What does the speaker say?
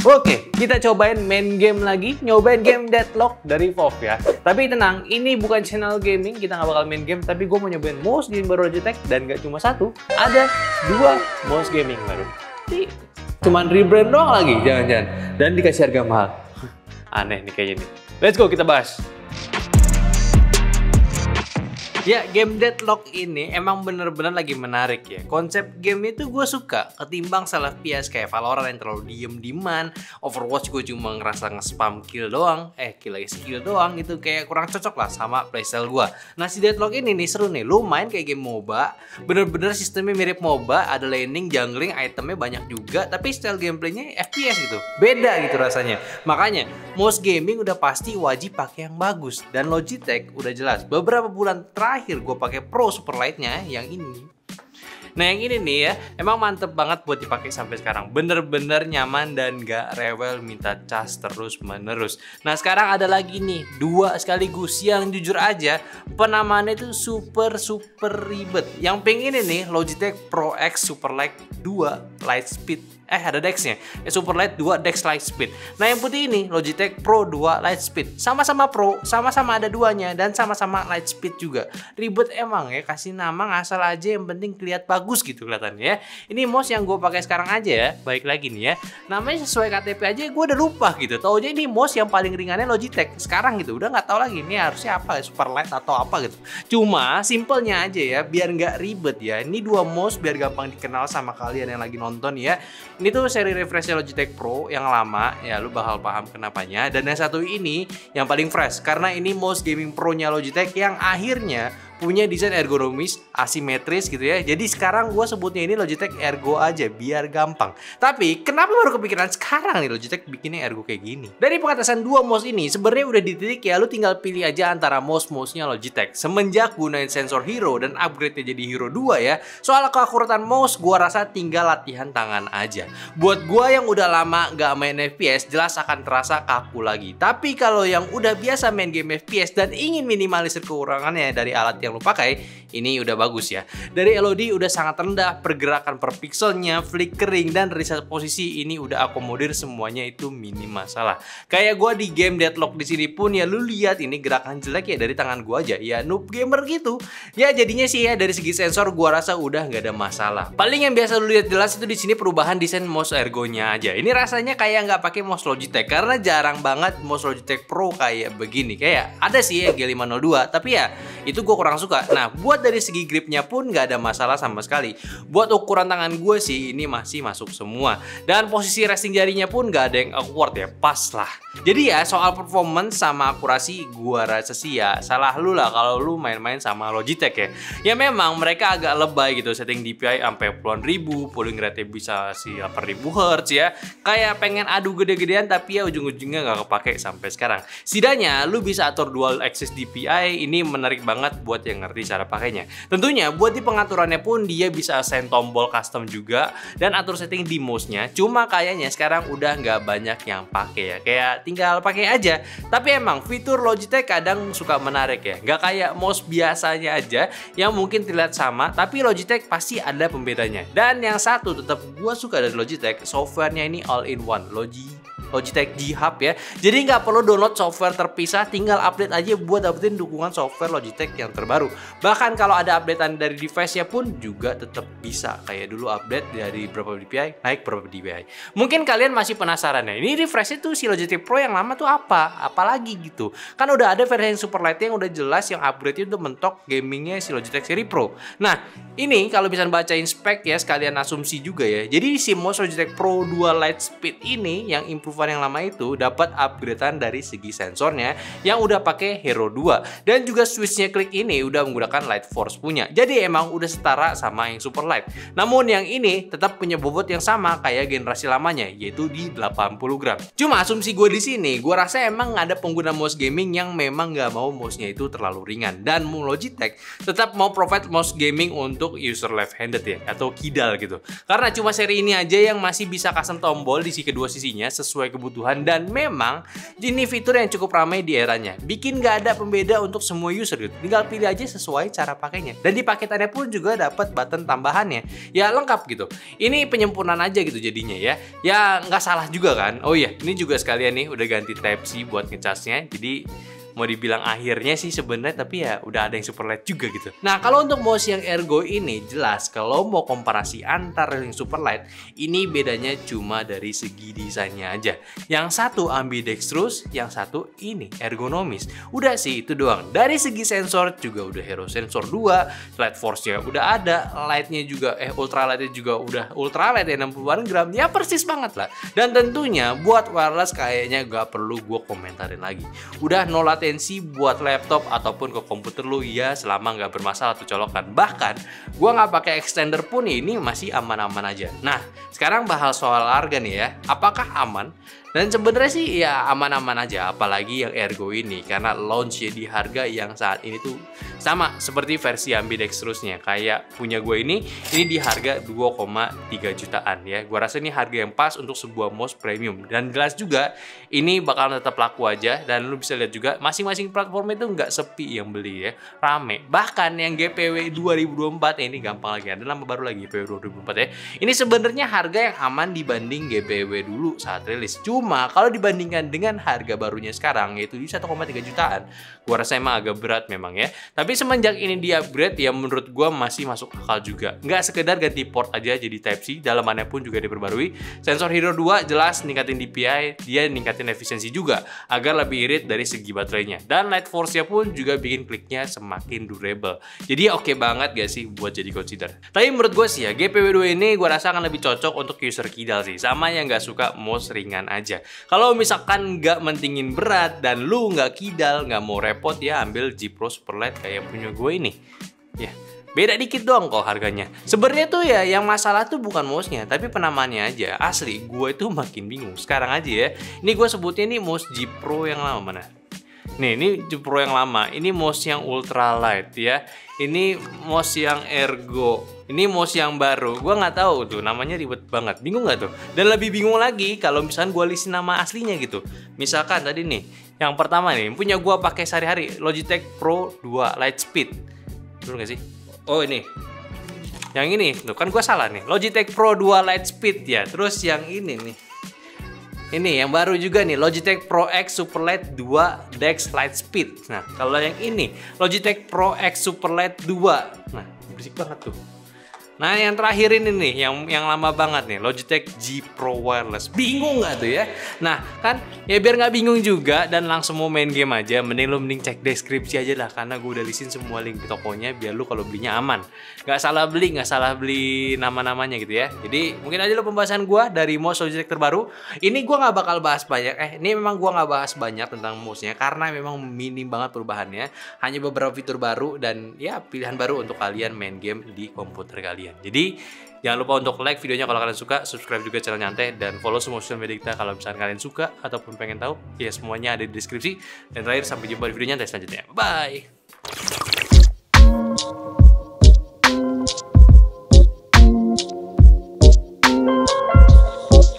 Oke, kita cobain main game lagi, nyobain game Deadlock dari Valve ya. Tapi tenang, ini bukan channel gaming, kita nggak bakal main game, tapi gue mau nyobain mouse game baru Logitech, dan nggak cuma satu, ada 2 mouse gaming baru. Jadi, cuman rebrand doang lagi, jangan-jangan. Dan dikasih harga mahal. Aneh nih kayaknya nih. Let's go, kita bahas. Ya, game Deadlock ini emang bener-bener lagi menarik ya. Konsep game itu gue suka, ketimbang salah FPS kayak Valorant yang terlalu diem-dieman. Overwatch gue cuma ngerasa nge-spam kill doang, kill lagi skill doang, gitu kayak kurang cocok lah sama playstyle gue. Nah, si Deadlock ini nih seru nih, lu main kayak game MOBA, bener-bener sistemnya mirip MOBA, ada laning, jungling, itemnya banyak juga, tapi style gameplaynya FPS gitu, beda gitu rasanya. Makanya, mouse gaming udah pasti wajib pakai yang bagus, dan Logitech udah jelas. Beberapa bulan terakhir gue pakai Pro Superlight-nya yang ini. Nah, yang ini nih ya, emang mantep banget buat dipakai sampai sekarang. Bener-bener nyaman dan gak rewel minta cas terus menerus. Nah, sekarang ada lagi nih 2 sekaligus yang jujur aja penamaannya itu super ribet. Yang pink ini nih Logitech Pro X Superlight 2 Lightspeed. Ada Dex-nya. Superlight 2 Dex Lightspeed. Nah, yang putih ini Logitech Pro 2 Lightspeed. Sama-sama Pro, sama-sama ada duanya, dan sama-sama Lightspeed juga. Ribet emang ya, kasih nama ngasal aja, yang penting kelihatan bagus gitu kelihatannya ya. Ini mouse yang gue pakai sekarang aja ya. Baik lagi nih ya. Namanya sesuai KTP aja gue udah lupa gitu. Taunya ini mouse yang paling ringannya Logitech sekarang gitu. Udah nggak tahu lagi ini harusnya apa ya, Superlight atau apa gitu. Cuma simpelnya aja ya, biar nggak ribet ya. Ini 2 mouse biar gampang dikenal sama kalian yang lagi nonton ya. Ini tuh seri refreshnya Logitech Pro yang lama, ya lu bakal paham kenapanya. Dan yang satu ini yang paling fresh, karena ini mouse gaming pro-nya Logitech yang akhirnya punya desain ergonomis, asimetris gitu ya. Jadi sekarang gue sebutnya ini Logitech Ergo aja, biar gampang. Tapi kenapa baru kepikiran sekarang nih Logitech bikinnya Ergo kayak gini? Dari pengatasan 2 mouse ini sebenarnya udah dititik ya, lu tinggal pilih aja antara mouse-nya Logitech. Semenjak gunain sensor Hero dan upgrade-nya jadi Hero 2 ya, soal keakuratan mouse gue rasa tinggal latihan tangan aja. Buat gue yang udah lama gak main FPS, jelas akan terasa kaku lagi. Tapi kalau yang udah biasa main game FPS dan ingin minimalisir kekurangannya dari alat yang lu pakai, ini udah bagus ya. Dari LOD udah sangat rendah, pergerakan per pixelnya, flickering, dan reset posisi ini udah akomodir semuanya, itu minim masalah. Kayak gua di game Deadlock di sini pun ya, lu lihat ini gerakan jelek ya dari tangan gua aja, ya noob gamer gitu. Ya jadinya sih ya dari segi sensor gua rasa udah nggak ada masalah. Paling yang biasa lu lihat jelas itu di sini perubahan desain mouse ergonya aja. Ini rasanya kayak nggak pakai mouse Logitech, karena jarang banget mouse Logitech Pro kayak begini. Kayak ada sih ya G502, tapi ya itu gue kurang suka. Nah, buat dari segi gripnya pun nggak ada masalah sama sekali. Buat ukuran tangan gue sih ini masih masuk semua. Dan posisi resting jarinya pun nggak ada yang awkward ya, pas lah. Jadi ya soal performance sama akurasi gue rasa sih ya salah lu lah kalau lu main-main sama Logitech ya. Ya memang mereka agak lebay gitu, setting DPI sampai puluhan ribu, polling rate bisa sih 8000 Hz ya. Kayak pengen adu gede-gedean tapi ya ujung-ujungnya nggak kepake sampai sekarang. Setidaknya lu bisa atur dual axis DPI, ini menarik banget buat yang ngerti cara pakainya. Tentunya buat di pengaturannya pun dia bisa assign tombol custom juga dan atur setting di mouse-nya. Cuma kayaknya sekarang udah nggak banyak yang pakai ya. Kayak tinggal pakai aja. Tapi emang fitur Logitech kadang suka menarik ya. Nggak kayak mouse biasanya aja yang mungkin terlihat sama, tapi Logitech pasti ada pembedanya. Dan yang satu tetap gua suka dari Logitech, softwarenya ini all in one. Logitech G Hub ya. Jadi nggak perlu download software terpisah, tinggal update aja buat dapetin dukungan software Logitech yang terbaru. Bahkan kalau ada updatean dari device-nya pun juga tetap bisa. Kayak dulu update dari berapa DPI, naik berapa DPI. Mungkin kalian masih penasaran ya, ini refresh itu si Logitech Pro yang lama tuh apa? Apalagi gitu. Kan udah ada versi Superlight yang udah jelas yang upgrade itu mentok gamingnya si Logitech seri Pro. Nah, ini kalau bisa bacain spek ya, sekalian asumsi juga ya. Jadi si mouse Logitech Pro 2 Lightspeed ini yang improve yang lama itu dapat upgradean dari segi sensornya yang udah pakai Hero 2, dan juga switchnya klik ini udah menggunakan Light Force punya. Jadi emang udah setara sama yang Superlight. Namun yang ini tetap punya bobot yang sama kayak generasi lamanya, yaitu di 80 gram. Cuma asumsi gue di sini, gue rasa emang ada pengguna mouse gaming yang memang nggak mau mouse-nya itu terlalu ringan, dan Logitech tetap mau provide mouse gaming untuk user left-handed ya, atau kidal gitu. Karena cuma seri ini aja yang masih bisa custom tombol di kedua sisinya sesuai sesuai kebutuhan, dan memang ini fitur yang cukup ramai di eranya. Bikin nggak ada pembeda untuk semua user gitu. Tinggal pilih aja sesuai cara pakainya. Dan di paketannya pun juga dapat button tambahannya. Ya lengkap gitu. Ini penyempurnaan aja gitu jadinya ya. Ya nggak salah juga kan. Oh iya, ini juga sekalian nih udah ganti Type-C buat ngecasnya. Jadi mau dibilang akhirnya sih sebenarnya, tapi ya udah ada yang super light juga gitu. Nah, kalau untuk mouse yang Ergo ini jelas kalau mau komparasi antar yang super light, ini bedanya cuma dari segi desainnya aja. Yang satu ambidextrous, yang satu ini ergonomis. Udah sih itu doang. Dari segi sensor juga udah Hero Sensor 2, Light Force-nya udah ada, lightnya juga ultralightnya juga udah ultralight ya 60-an gram. Ya persis banget lah. Dan tentunya buat wireless kayaknya gak perlu gue komentarin lagi. Udah no latency buat laptop ataupun ke komputer lu ya, selama nggak bermasalah tuh colokan. Bahkan gua nggak pakai extender pun ini masih aman-aman aja. Nah, sekarang bahas soal harga nih ya. Apakah aman? Dan sebenarnya sih ya aman-aman aja, apalagi yang Ergo ini karena launch di harga yang saat ini tuh sama seperti versi ambidextrousnya. Kayak punya gue ini di harga 2,3 jutaan ya. Gue rasa ini harga yang pas untuk sebuah mouse premium, dan jelas juga ini bakal tetap laku aja. Dan lu bisa lihat juga masing-masing platform itu nggak sepi yang beli ya, rame. Bahkan yang GPW 2024 ini gampang lagi, ada nama baru lagi GPW 2024 ya. Ini sebenarnya harga yang aman dibanding GPW dulu saat rilis. Cuma kalau dibandingkan dengan harga barunya sekarang yaitu di 1,3 jutaan, gua rasa emang agak berat memang ya. Tapi semenjak ini di upgrade ya menurut gua masih masuk akal juga. Nggak sekedar ganti port aja jadi Type-C, dalamannya pun juga diperbarui. Sensor Hero 2 jelas ningkatin DPI, dia ningkatin efisiensi juga agar lebih irit dari segi baterainya. Dan Light Force-nya pun juga bikin kliknya semakin durable. Jadi oke banget gak sih buat jadi consider. Tapi menurut gue sih ya GPW 2 ini gue rasa akan lebih cocok untuk user kidal sih, sama yang nggak suka mouse ringan aja. Kalau misalkan nggak mentingin berat dan lu nggak kidal, nggak mau repot ya, ambil G Pro Superlight kayak punya gue ini. Ya, beda dikit doang kok harganya. Sebenarnya tuh ya yang masalah tuh bukan mouse-nya, tapi penamaannya aja. Asli, gue itu makin bingung. Sekarang aja ya. Ini gue sebutnya nih mouse G Pro yang lama mana? Nih, ini G Pro yang lama. Ini mouse yang ultralight ya. Ini mouse yang Ergo. Ini mouse yang baru. Gua nggak tahu tuh, namanya ribet banget. Bingung nggak tuh? Dan lebih bingung lagi kalau misalkan gua lisin nama aslinya gitu. Misalkan tadi nih, yang pertama nih, punya gua pakai sehari-hari, Logitech Pro 2 Lightspeed. Betul nggak sih? Oh ini. Yang ini, tuh kan gua salah nih. Logitech Pro 2 Lightspeed ya. Terus yang ini nih. Ini yang baru juga nih, Logitech Pro X Superlight 2 Dex Lightspeed. Nah, kalau yang ini, Logitech Pro X Superlight 2. Nah, berisik banget tuh. Nah, yang terakhir ini nih, yang lama banget nih, Logitech G Pro Wireless. Bingung nggak tuh ya? Nah, kan ya biar nggak bingung juga dan langsung mau main game aja, mending cek deskripsi aja lah, karena gue udah lisin semua link di tokonya biar lu kalau belinya aman. Nggak salah beli nama-namanya gitu ya. Jadi mungkin aja lo pembahasan gue dari mouse Logitech terbaru. Ini gue nggak bakal bahas banyak. Ini memang gue nggak bahas banyak tentang mouse-nya karena memang minim banget perubahannya. Hanya beberapa fitur baru dan ya pilihan baru untuk kalian main game di komputer kalian. Jadi jangan lupa untuk like videonya kalau kalian suka, subscribe juga channel Nyantai, dan follow semua sosial media kita kalau misalkan kalian suka ataupun pengen tahu. Ya semuanya ada di deskripsi. Dan terakhir, sampai jumpa di video Nyantai selanjutnya. Bye!